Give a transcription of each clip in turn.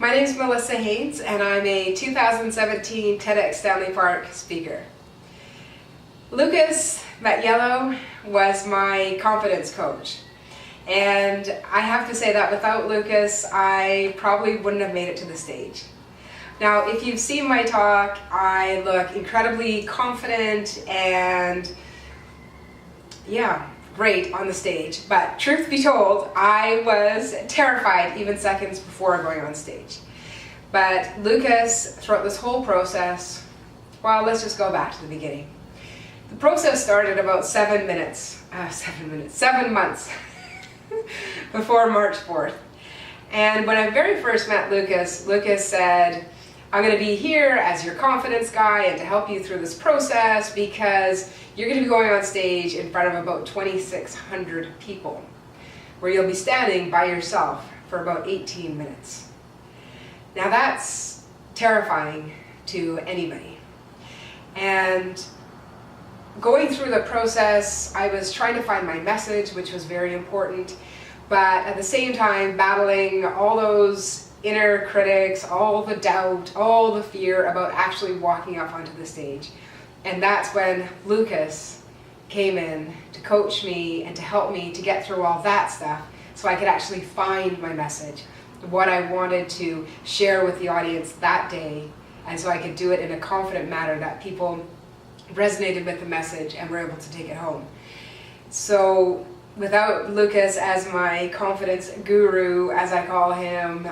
My name is Melissa Haynes, and I'm a 2017 TEDx Stanley Park speaker. Lucas Mattiello was my confidence coach, and I have to say that without Lucas, I probably wouldn't have made it to the stage. Now, if you've seen my talk, I look incredibly confident and great on the stage, but truth be told, I was terrified even seconds before going on stage. But Lucas, throughout this whole process, well, let's just go back to the beginning. The process started about 7 months before March 4th. And when I very first met Lucas, Lucas said, I'm going to be here as your confidence guy and to help you through this process because you're going to be going on stage in front of about 2,600 people where you'll be standing by yourself for about 18 minutes. Now that's terrifying to anybody. And going through the process, I was trying to find my message, which was very important, but at the same time battling all those inner critics, all the doubt, all the fear about actually walking up onto the stage. And that's when Lucas came in to coach me and to help me to get through all that stuff so I could actually find my message, what I wanted to share with the audience that day, and so I could do it in a confident manner that people resonated with the message and were able to take it home. So without Lucas as my confidence guru, as I call him,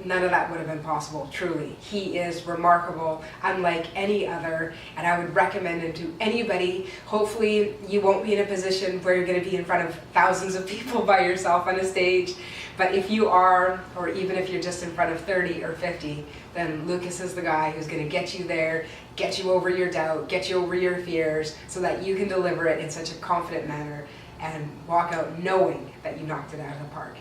none of that would have been possible, truly. He is remarkable, unlike any other, and I would recommend him to anybody. Hopefully you won't be in a position where you're going to be in front of thousands of people by yourself on a stage, but if you are, or even if you're just in front of 30 or 50, then Lucas is the guy who's going to get you there, get you over your doubt, get you over your fears, so that you can deliver it in such a confident manner and walk out knowing that you knocked it out of the park.